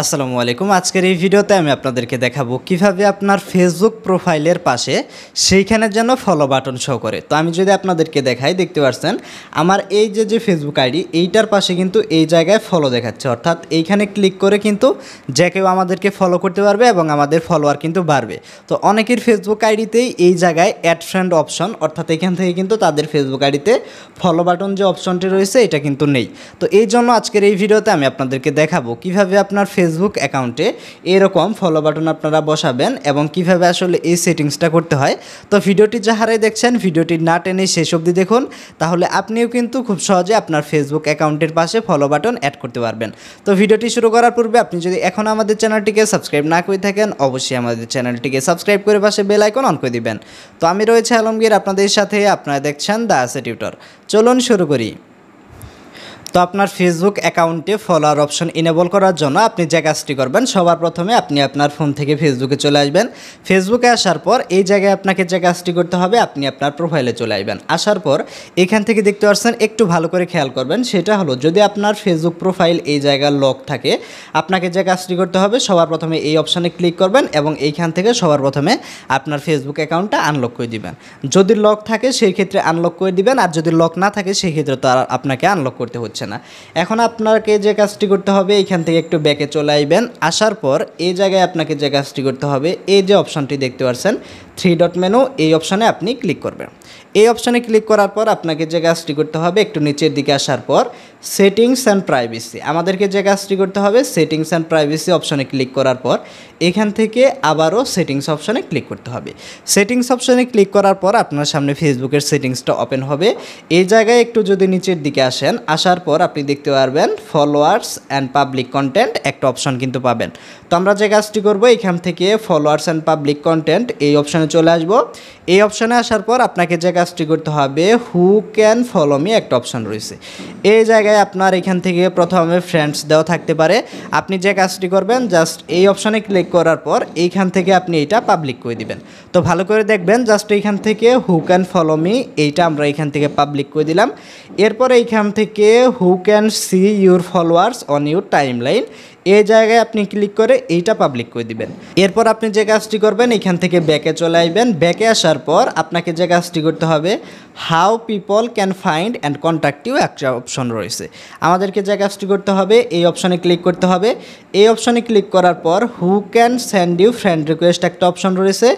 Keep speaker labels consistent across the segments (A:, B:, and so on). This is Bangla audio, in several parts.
A: আসসালামু আলাইকুম। আজকের এই ভিডিওতে আমি আপনাদেরকে দেখাবো কিভাবে আপনার ফেসবুক প্রোফাইলের পাশে সেইখানে যেন ফলো বাটন শো করে। তো আমি যদি আপনাদেরকে দেখাই, দেখতে পাচ্ছেন আমার এই যে ফেসবুক আইডি, এইটার পাশে কিন্তু এই জায়গায় ফলো দেখাচ্ছে, অর্থাৎ এইখানে ক্লিক করে কিন্তু যে কেউ আমাদেরকে ফলো করতে পারবে এবং আমাদের ফলোয়ার কিন্তু বাড়বে। তো অনেকের ফেসবুক আইডিতেই এই জায়গায় অ্যাড ফ্রেন্ড অপশন, অর্থাৎ এখান থেকে কিন্তু তাদের ফেসবুক আইডিতে ফলো বাটন যে অপশনটি রয়েছে এটা কিন্তু নেই। তো এই জন্য আজকের এই ভিডিওতে আমি আপনাদেরকে দেখাবো কিভাবে আপনার ফেসবুক অ্যাকাউন্টে এরকম ফলো বাটন আপনারা বসাবেন এবং কিভাবে আসলে এই সেটিংসটা করতে হয়। তো ভিডিওটি যাহারাই দেখছেন, ভিডিওটি না টেনে শেষ অবধি দেখুন, তাহলে আপনিও কিন্তু খুব সহজে আপনার ফেসবুক অ্যাকাউন্টের পাশে ফলো বাটন অ্যাড করতে পারবেন। তো ভিডিওটি শুরু করার পূর্বে আপনি যদি এখন আমাদের চ্যানেলটিকে সাবস্ক্রাইব না করে থাকেন, অবশ্যই আমাদের চ্যানেলটিকে সাবস্ক্রাইব করে পাশে বেল আইকন অন করে দিবেন। তো আমি রয়েছে আলমগীর আপনাদের সাথে, আপনারা দেখছেন দ্য আসে টিউটর। চলুন শুরু করি। তো আপনার ফেসবুক অ্যাকাউন্টে ফলোয়ার অপশন ইনেবল করার জন্য আপনি যে কাজটি করবেন, সবার প্রথমে আপনি আপনার ফোন থেকে ফেসবুকে চলে আসবেন। ফেসবুকে আসার পর এই জায়গায় আপনাকে যে কাজটি করতে হবে, আপনি আপনার প্রোফাইলে চলে আসবেন। আসার পর এখান থেকে দেখতে পাচ্ছেন, একটু ভালো করে খেয়াল করবেন, সেটা হলো যদি আপনার ফেসবুক প্রোফাইল এই জায়গার লক থাকে, আপনাকে যে কাজটি করতে হবে সবার প্রথমে এই অপশানে ক্লিক করবেন এবং এইখান থেকে সবার প্রথমে আপনার ফেসবুক অ্যাকাউন্টটা আনলক করে দিবেন। যদি লক থাকে সেই ক্ষেত্রে আনলক করে দিবেন, আর যদি লক না থাকে সেই ক্ষেত্রে তো আর আপনাকে আনলক করতে হচ্ছে না। এখন আপনাকে যে কাজটি করতে হবে, এইখান থেকে একটু ব্যাকে চলে আসবেন। আসার পর এই জায়গায় আপনাকে যে কাজটি করতে হবে, এই যে অপশানটি দেখতে পাচ্ছেন 3 ডট মেনু, এই অপশানে আপনি ক্লিক করবেন। এই অপশানে ক্লিক করার পর আপনাকে যে কাজটি করতে হবে, একটু নিচের দিকে আসার পর সেটিংস অ্যান্ড প্রাইভেসি, আমাদেরকে যে কাজটি করতে হবে সেটিংস অ্যান্ড প্রাইভেসি অপশানে ক্লিক করার পর এখান থেকে আবারও সেটিংস অপশানে ক্লিক করতে হবে। সেটিংস অপশানে ক্লিক করার পর আপনার সামনে ফেসবুকের সেটিংসটা ওপেন হবে। এই জায়গায় একটু যদি নিচের দিকে আসেন, আসার পর আপনি দেখতে পারবেন ফলোয়ার্স অ্যান্ড পাবলিক কন্টেন্ট একটা অপশান কিন্তু পাবেন। তো আমরা যে কাজটি করবো, এখান থেকে ফলোয়ার্স অ্যান্ড পাবলিক কন্টেন্ট এই অপশানে চলে আসব। এই অপশানে আসার পর আপনাকে যে কাজটি করতে হবে, হু ক্যান ফলো মি একটা অপশান রয়েছে। এই জায়গায় আপনার এখান থেকে প্রথমে ফ্রেন্ডস দেওয়া থাকতে পারে। আপনি যে কাজটি করবেন, জাস্ট এই অপশানে ক্লিক করার পর এইখান থেকে আপনি এইটা পাবলিক করে দিবেন। তো ভালো করে দেখবেন, জাস্ট এইখান থেকে হু ক্যান ফলো মি এইটা আমরা এখান থেকে পাবলিক করে দিলাম। এরপর এইখান থেকে who can see your followers on your time line, এই জায়গায় আপনি ক্লিক করে এইটা পাবলিক করে দিবেন। এরপর আপনি যে কাজটি করবেন, এখান থেকে ব্যাকে চলে আসবেন। ব্যাকে আসার পর আপনাকে যে কাজটি করতে হবে, how people can find and contact you একটা অপশন রয়েছে। আমাদেরকে যে কাজটি করতে হবে, এই অপশনে ক্লিক করতে হবে। এই অপশনে ক্লিক করার পর who can send you friend request একটা অপশন রয়েছে।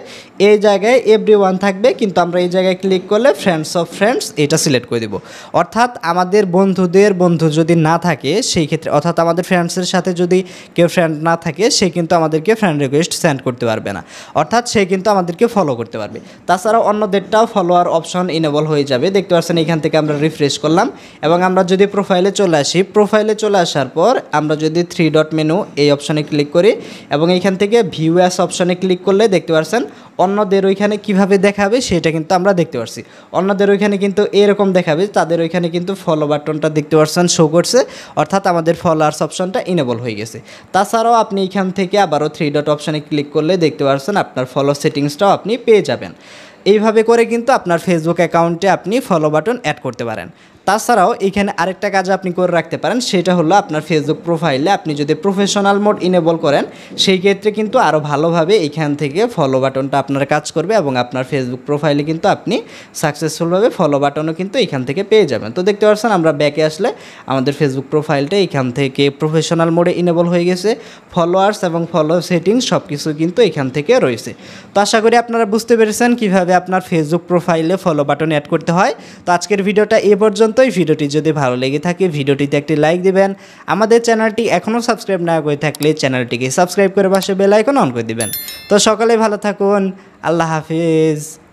A: এই জায়গায় এভরিওয়ান থাকবে, কিন্তু আমরা এই জায়গায় ক্লিক করলে ফ্রেন্ডস অফ ফ্রেন্ডস এটা সিলেক্ট করে দেব। অর্থাৎ আমাদের বন্ধুদের বন্ধু যদি না থাকে সেই ক্ষেত্রে, অর্থাৎ আমাদের ফ্রেন্ডসের সাথে যদি কেউ ফ্রেন্ড না থাকে, সে কিন্তু আমাদেরকে ফ্রেন্ড রিকোয়েস্ট সেন্ড করতে পারবে না, অর্থাৎ সে কিন্তু আমাদেরকে ফলো করতে পারবে। তাছাড়াও অন্যদেরটাও ফলোয়ার অপশন ইনেবল হয়ে যাবে। দেখতে পাচ্ছেন এখান থেকে আমরা রিফ্রেশ করলাম এবং আমরা যদি প্রোফাইলে চলে আসি, প্রোফাইলে চলে আসার পর আমরা যদি 3 ডট মেনু এই অপশানে ক্লিক করি এবং এইখান থেকে ভিউ অ্যাস অপশানে ক্লিক করলে দেখতে পাচ্ছেন অন্যদের ওইখানে কিভাবে দেখাবে সেটা কিন্তু আমরা দেখতে পাচ্ছি। অন্যদের ওইখানে কিন্তু এরকম দেখাবে, তাদের ওইখানে কিন্তু ফলো বাটনটা দেখতে পাচ্ছেন শো করছে, অর্থাৎ আমাদের ফলোয়ার্স অপশনটা ইনেবল হয়ে গেছে। তাছাড়াও আপনি এখান থেকে আবারও 3 ডট অপশানে ক্লিক করলে দেখতে পাচ্ছেন আপনার ফলো সেটিংসটাও আপনি পেয়ে যাবেন। এইভাবে করে কিন্তু আপনার ফেসবুক অ্যাকাউন্টে আপনি ফলো বাটন অ্যাড করতে পারেন। তাছাড়াও এখানে আরেকটা কাজ আপনি করে রাখতে পারেন, সেটা হলো আপনার ফেসবুক প্রোফাইলে আপনি যদি প্রফেশনাল মোড ইনেবল করেন, সেই ক্ষেত্রে কিন্তু আরও ভালোভাবে এখান থেকে ফলো বাটনটা আপনার কাজ করবে এবং আপনার ফেসবুক প্রোফাইলে কিন্তু আপনি সাকসেসফুলভাবে ফলো বাটনও কিন্তু এখান থেকে পেয়ে যাবেন। তো দেখতে পাচ্ছেন আমরা ব্যাকে আসলে আমাদের ফেসবুক প্রোফাইলটা এখান থেকে প্রফেশনাল মোডে ইনেবল হয়ে গেছে। ফলোয়ার্স এবং ফলো সেটিংস সব কিছু কিন্তু এখান থেকে রয়েছে। তো আশা করি আপনারা বুঝতে পেরেছেন কীভাবে আপনার ফেসবুক প্রোফাইলে ফলো বাটন অ্যাড করতে হয়। তো আজকের ভিডিওটা এ পর্যন্ত। এই ভিডিওটি যদি ভালো লেগে থাকে, ভিডিওটিতে একটি লাইক দিবেন। আমাদের চ্যানেলটি এখনও সাবস্ক্রাইব না করে থাকলে চ্যানেলটিকে সাবস্ক্রাইব করে পাশে বেল আইকন অন করে দিবেন। তো সকলে ভালো থাকুন, আল্লাহ হাফিজ।